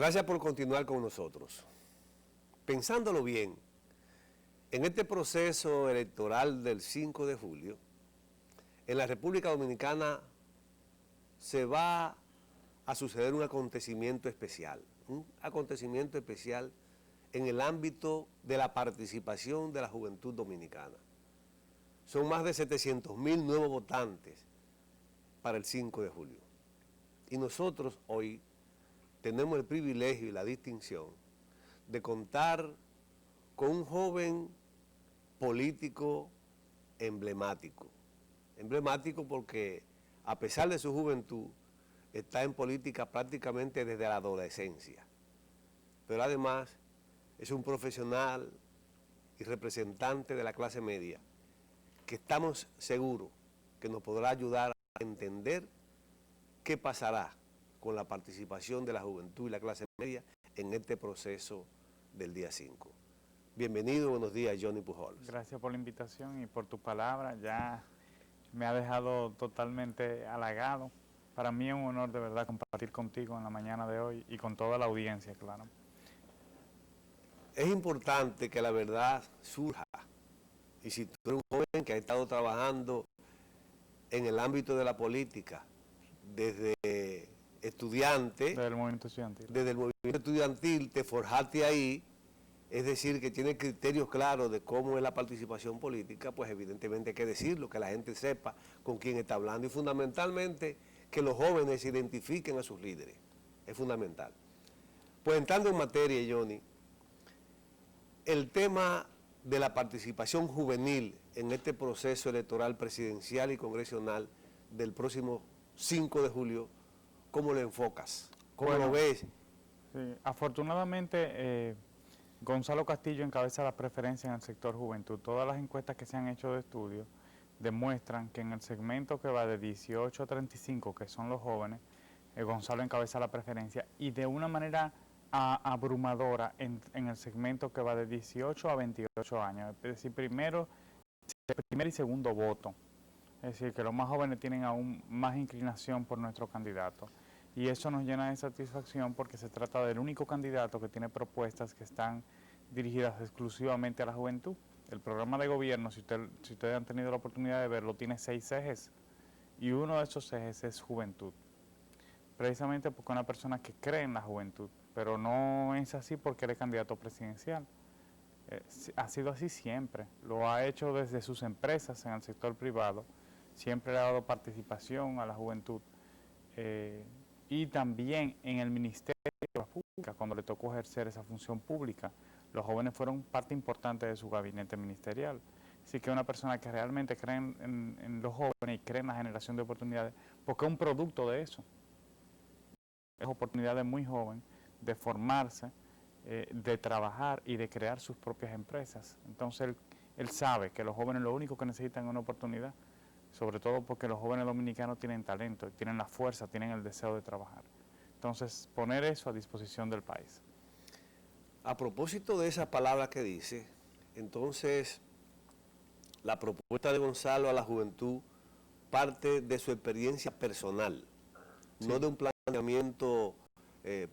Gracias por continuar con nosotros. Pensándolo bien, en este proceso electoral del 5 de julio, en la República Dominicana se va a suceder un acontecimiento especial en el ámbito de la participación de la juventud dominicana. Son más de 700,000 nuevos votantes para el 5 de julio. Y nosotros hoy tenemos el privilegio y la distinción de contar con un joven político emblemático porque a pesar de su juventud está en política prácticamente desde la adolescencia, pero además es un profesional y representante de la clase media que estamos seguros que nos podrá ayudar a entender qué pasará con la participación de la juventud y la clase media en este proceso del día 5. Bienvenido, buenos días, Johnny Pujols. Gracias por la invitación y por tu palabra, ya me ha dejado totalmente halagado. Para mí es un honor de verdad compartir contigo en la mañana de hoy y con toda la audiencia, claro. Es importante que la verdad surja, y si tú eres un joven que ha estado trabajando en el ámbito de la política, desde estudiante, Desde el movimiento estudiantil, te forjaste ahí, es decir, que tiene criterios claros de cómo es la participación política, pues evidentemente hay que decirlo, que la gente sepa con quién está hablando y fundamentalmente que los jóvenes identifiquen a sus líderes, es fundamental. Pues entrando en materia, Johnny, el tema de la participación juvenil en este proceso electoral presidencial y congresional del próximo 5 de julio, ¿cómo lo enfocas? ¿Cómo lo ves? Sí, afortunadamente, Gonzalo Castillo encabeza la preferencia en el sector juventud. Todas las encuestas que se han hecho de estudio demuestran que en el segmento que va de 18 a 35, que son los jóvenes, Gonzalo encabeza la preferencia y de una manera abrumadora en el segmento que va de 18 a 28 años, es decir, primer y segundo voto. Es decir, que los más jóvenes tienen aún más inclinación por nuestro candidato. Y eso nos llena de satisfacción porque se trata del único candidato que tiene propuestas que están dirigidas exclusivamente a la juventud. El programa de gobierno, si ustedes han tenido la oportunidad de verlo, tiene 6 ejes y uno de esos ejes es juventud. Precisamente porque una persona que cree en la juventud, pero no es así porque eres candidato presidencial. Ha sido así siempre, lo ha hecho desde sus empresas en el sector privado, siempre le ha dado participación a la juventud y también en el Ministerio de la Pública, cuando le tocó ejercer esa función pública, los jóvenes fueron parte importante de su gabinete ministerial. Así que una persona que realmente cree en los jóvenes y cree en la generación de oportunidades, porque es un producto de eso, es oportunidad de muy joven de formarse, de trabajar y de crear sus propias empresas. Entonces él sabe que los jóvenes lo único que necesitan es una oportunidad, sobre todo porque los jóvenes dominicanos tienen talento, tienen la fuerza, tienen el deseo de trabajar. Entonces poner eso a disposición del país. A propósito de esas palabras que dice, entonces la propuesta de Gonzalo a la juventud parte de su experiencia personal, sí, no de un planteamiento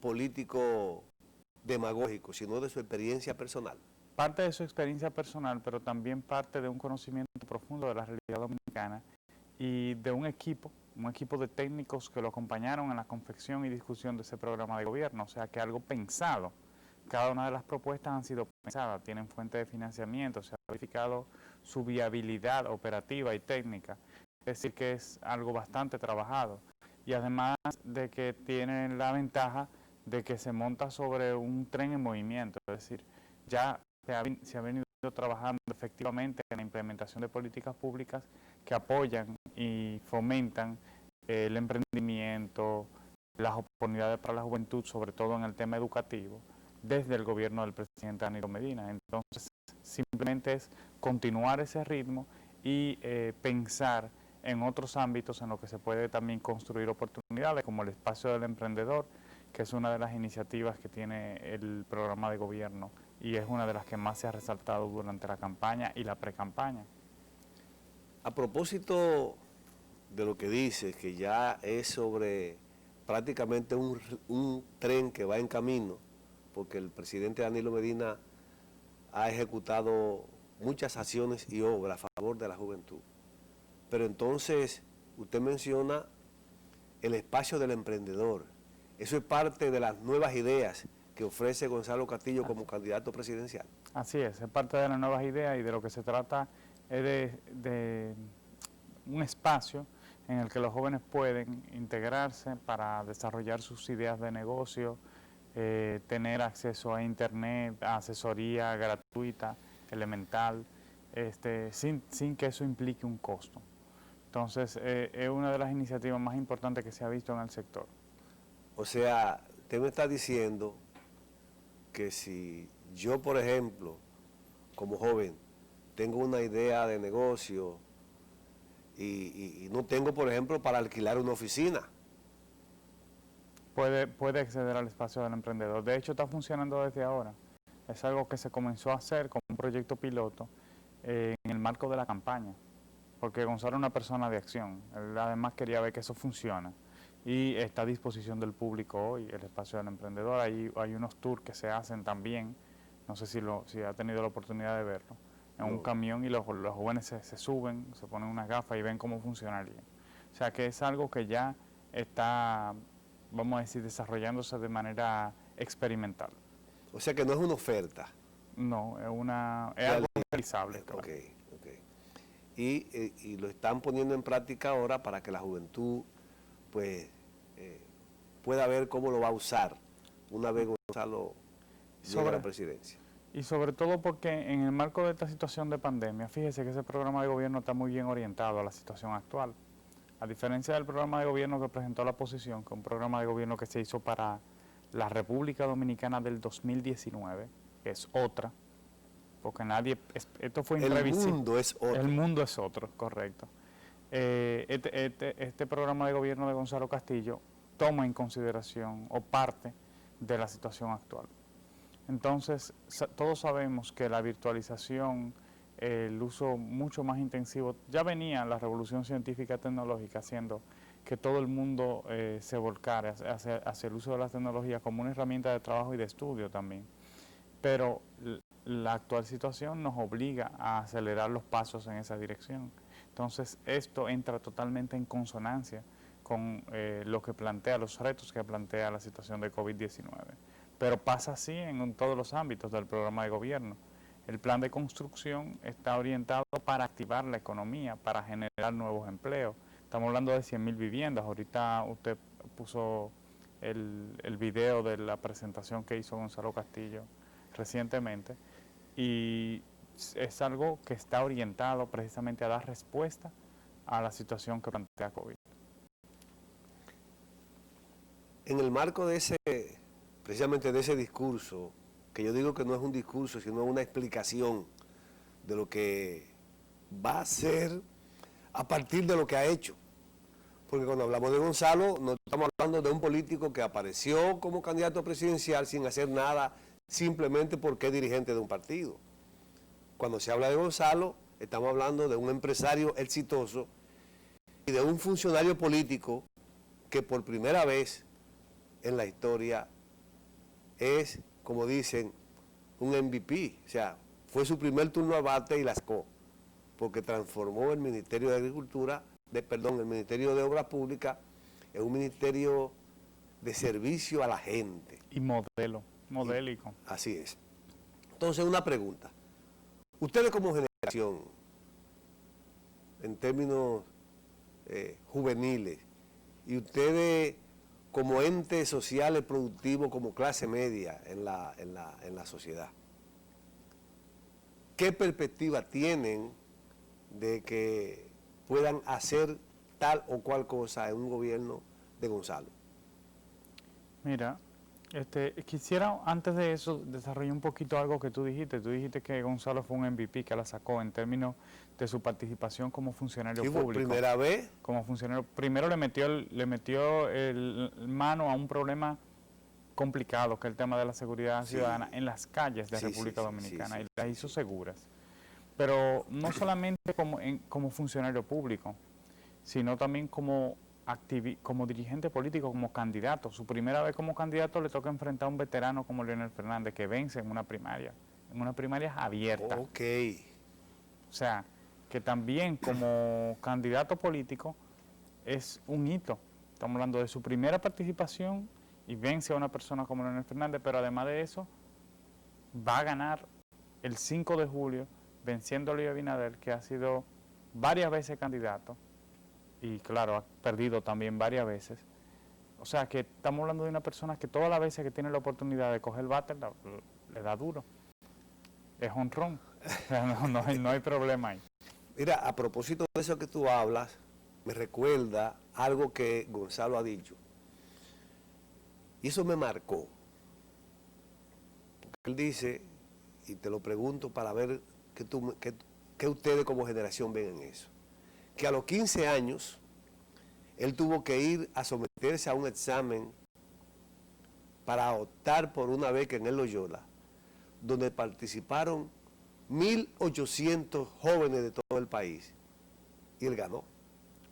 político demagógico, sino de su experiencia personal. Parte de su experiencia personal, pero también parte de un conocimiento profundo de la realidad dominicana y de un equipo de técnicos que lo acompañaron en la confección y discusión de ese programa de gobierno, o sea que algo pensado. Cada una de las propuestas han sido pensadas, tienen fuente de financiamiento, se ha verificado su viabilidad operativa y técnica, es decir que es algo bastante trabajado y además de que tienen la ventaja de que se monta sobre un tren en movimiento, es decir, ya se ha venido trabajando efectivamente en la implementación de políticas públicas que apoyan y fomentan el emprendimiento, las oportunidades para la juventud, sobre todo en el tema educativo, desde el gobierno del presidente Danilo Medina. Entonces, simplemente es continuar ese ritmo y pensar en otros ámbitos en los que se puede también construir oportunidades, como el espacio del emprendedor, que es una de las iniciativas que tiene el programa de gobierno y es una de las que más se ha resaltado durante la campaña y la pre-campaña. A propósito de lo que dices, que ya es sobre prácticamente un tren que va en camino, porque el presidente Danilo Medina ha ejecutado muchas acciones y obras a favor de la juventud. Pero entonces, usted menciona el espacio del emprendedor. Eso es parte de las nuevas ideas que ofrece Gonzalo Castillo como candidato presidencial. Así es parte de las nuevas ideas y de lo que se trata es de un espacio en el que los jóvenes pueden integrarse para desarrollar sus ideas de negocio, tener acceso a internet, a asesoría gratuita, elemental, sin que eso implique un costo. Entonces, es una de las iniciativas más importantes que se ha visto en el sector. O sea, usted me está diciendo que si yo, por ejemplo, como joven, tengo una idea de negocio y no tengo, por ejemplo, para alquilar una oficina. Puede acceder al espacio del emprendedor. De hecho, está funcionando desde ahora. Es algo que se comenzó a hacer como un proyecto piloto en el marco de la campaña, porque Gonzalo es una persona de acción. Él además quería ver que eso funciona y está a disposición del público hoy, el espacio del emprendedor. Hay unos tours que se hacen también, no sé si ha tenido la oportunidad de verlo, en un camión y los jóvenes se suben, se ponen unas gafas y ven cómo funcionaría. O sea que es algo que ya está, vamos a decir, desarrollándose de manera experimental. O sea que no es una oferta. No, es algo realizable. Claro. Ok. Y lo están poniendo en práctica ahora para que la juventud pues pueda ver cómo lo va a usar una vez Gonzalo llegue a la presidencia. Y sobre todo porque en el marco de esta situación de pandemia, fíjese que ese programa de gobierno está muy bien orientado a la situación actual. A diferencia del programa de gobierno que presentó la oposición, que es un programa de gobierno que se hizo para la República Dominicana del 2019, que es otra, porque esto fue imprevisible. El mundo es otro. El mundo es otro, correcto. Este programa de gobierno de Gonzalo Castillo toma en consideración o parte de la situación actual. Entonces, todos sabemos que la virtualización, el uso mucho más intensivo, ya venía la revolución científica tecnológica haciendo que todo el mundo se volcara hacia el uso de las tecnologías como una herramienta de trabajo y de estudio también. Pero la actual situación nos obliga a acelerar los pasos en esa dirección. Entonces, esto entra totalmente en consonancia con lo que plantea, los retos que plantea la situación de COVID-19. Pero pasa así en todos los ámbitos del programa de gobierno. El plan de construcción está orientado para activar la economía, para generar nuevos empleos. Estamos hablando de 100.000 viviendas. Ahorita usted puso el video de la presentación que hizo Gonzalo Castillo recientemente. Y es algo que está orientado precisamente a dar respuesta a la situación que plantea COVID. En el marco de precisamente de ese discurso, que yo digo que no es un discurso, sino una explicación de lo que va a hacer a partir de lo que ha hecho. Porque cuando hablamos de Gonzalo, no estamos hablando de un político que apareció como candidato presidencial sin hacer nada, simplemente porque es dirigente de un partido. Cuando se habla de Gonzalo, estamos hablando de un empresario exitoso y de un funcionario político que por primera vez en la historia es, como dicen, un MVP. O sea, fue su primer turno al bate y la sacó, porque transformó el Ministerio de Agricultura, el Ministerio de Obras Públicas en un ministerio de servicio a la gente. Y modélico. Así es. Entonces, una pregunta. Ustedes como generación, en términos juveniles, y ustedes como entes sociales productivos, como clase media en la sociedad, ¿qué perspectiva tienen de que puedan hacer tal o cual cosa en un gobierno de Gonzalo? Mira, quisiera antes de eso desarrollar un poquito algo que tú dijiste. Tú dijiste que Gonzalo fue un MVP, que la sacó en términos de su participación como funcionario público. ¿Por primera vez? Como funcionario. Primero le metió el mano a un problema complicado, que es el tema de la seguridad ciudadana en las calles de República Dominicana, y las hizo seguras. Pero no solamente como funcionario público, sino también como como dirigente político, como candidato. Su primera vez como candidato le toca enfrentar a un veterano como Leonel Fernández, que vence en una primaria abierta. Ok. O sea, que también como candidato político es un hito. Estamos hablando de su primera participación y vence a una persona como Leonel Fernández, pero además de eso, va a ganar el 5 de julio, venciendo a Luis Abinader, que ha sido varias veces candidato, y claro, ha perdido también varias veces. O sea, que estamos hablando de una persona que todas las veces que tiene la oportunidad de coger el bate, le da duro. Es honrón. O sea, no hay problema ahí. Mira, a propósito de eso que tú hablas, me recuerda algo que Gonzalo ha dicho. Y eso me marcó. Porque él dice, y te lo pregunto para ver qué ustedes como generación ven en eso, que a los 15 años él tuvo que ir a someterse a un examen para optar por una beca en el Loyola, donde participaron 1.800 jóvenes de todo el país, y él ganó.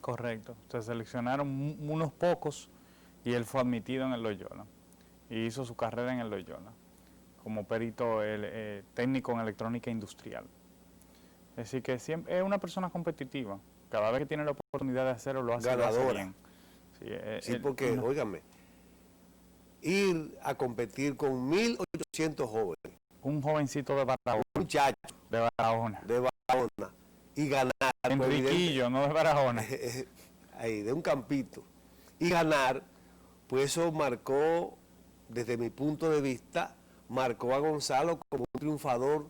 Correcto. Se seleccionaron unos pocos y él fue admitido en el Loyola y hizo su carrera en el Loyola como perito técnico en electrónica industrial. Es decir, que siempre es una persona competitiva. Cada vez que tiene la oportunidad de hacerlo, lo hace, Ganadora. Lo hace bien. Sí, porque, óigame, ir a competir con 1.800 jóvenes. Un jovencito de Barahona. Un muchacho. De Barahona. De Barahona. Y ganar. Enriquillo, no de Barahona. Ahí, de un campito. Y ganar, pues eso marcó, desde mi punto de vista, marcó a Gonzalo como un triunfador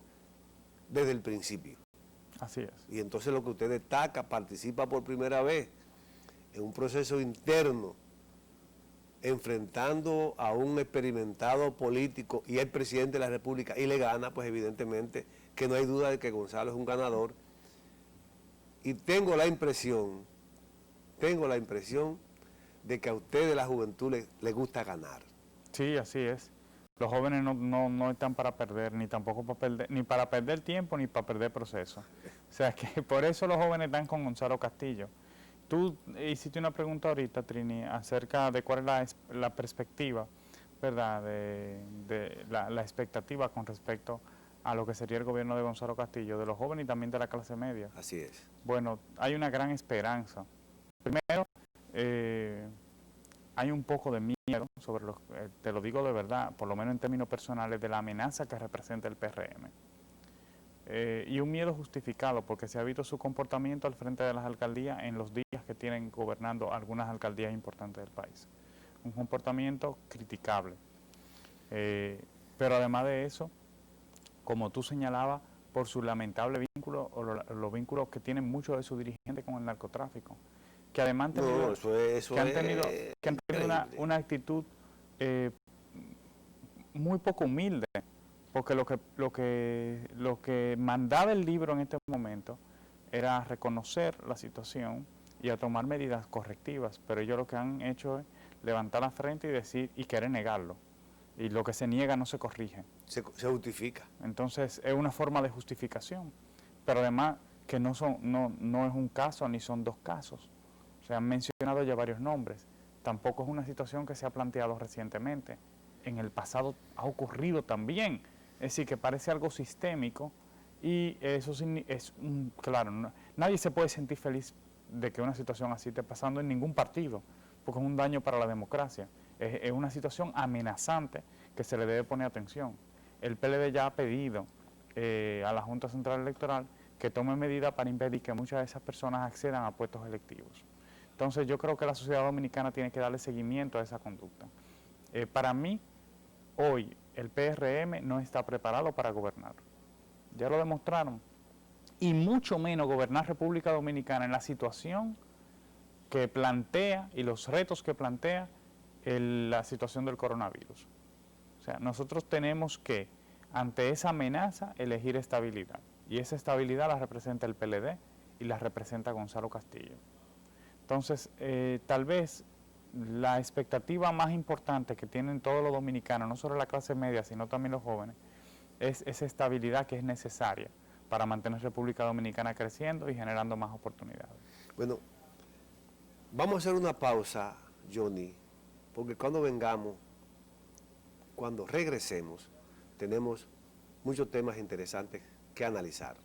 desde el principio. Así es. Y entonces lo que usted destaca, participa por primera vez en un proceso interno, enfrentando a un experimentado político y el presidente de la República, y le gana, pues evidentemente que no hay duda de que Gonzalo es un ganador. Y tengo la impresión de que a ustedes, la juventud, les gusta ganar. Sí, así es. Los jóvenes no están para perder, ni tampoco para perder, ni para perder tiempo, ni para perder proceso. O sea, que por eso los jóvenes están con Gonzalo Castillo. Tú hiciste una pregunta ahorita, Trini, acerca de cuál es la perspectiva, ¿verdad?, de la expectativa con respecto a lo que sería el gobierno de Gonzalo Castillo, de los jóvenes y también de la clase media. Así es. Bueno, hay una gran esperanza. Primero, hay un poco de miedo sobre te lo digo de verdad, por lo menos en términos personales, de la amenaza que representa el PRM. Y un miedo justificado porque se ha visto su comportamiento al frente de las alcaldías en los días que tienen gobernando algunas alcaldías importantes del país. Un comportamiento criticable. Pero además de eso, como tú señalabas, por su lamentable vínculo o los vínculos que tienen muchos de sus dirigentes con el narcotráfico, que además han tenido, una actitud muy poco humilde, porque lo que mandaba el libro en este momento era reconocer la situación y a tomar medidas correctivas, pero ellos lo que han hecho es levantar la frente y decir y querer negarlo, y lo que se niega no se corrige. Se justifica. Entonces es una forma de justificación, pero además que no es un caso ni son dos casos. Se han mencionado ya varios nombres. Tampoco es una situación que se ha planteado recientemente. En el pasado ha ocurrido también. Es decir, que parece algo sistémico y eso es claro, nadie se puede sentir feliz de que una situación así esté pasando en ningún partido, porque es un daño para la democracia. Es una situación amenazante que se le debe poner atención. El PLD ya ha pedido a la Junta Central Electoral que tome medidas para impedir que muchas de esas personas accedan a puestos electivos. Entonces yo creo que la sociedad dominicana tiene que darle seguimiento a esa conducta. Para mí, hoy el PRM no está preparado para gobernar. Ya lo demostraron. Y mucho menos gobernar República Dominicana en la situación que plantea y los retos que plantea la situación del coronavirus. O sea, nosotros tenemos que, ante esa amenaza, elegir estabilidad. Y esa estabilidad la representa el PLD y la representa Gonzalo Castillo. Entonces, tal vez la expectativa más importante que tienen todos los dominicanos, no solo la clase media, sino también los jóvenes, es esa estabilidad que es necesaria para mantener República Dominicana creciendo y generando más oportunidades. Bueno, Vamos a hacer una pausa, Johnny, porque cuando regresemos, tenemos muchos temas interesantes que analizar.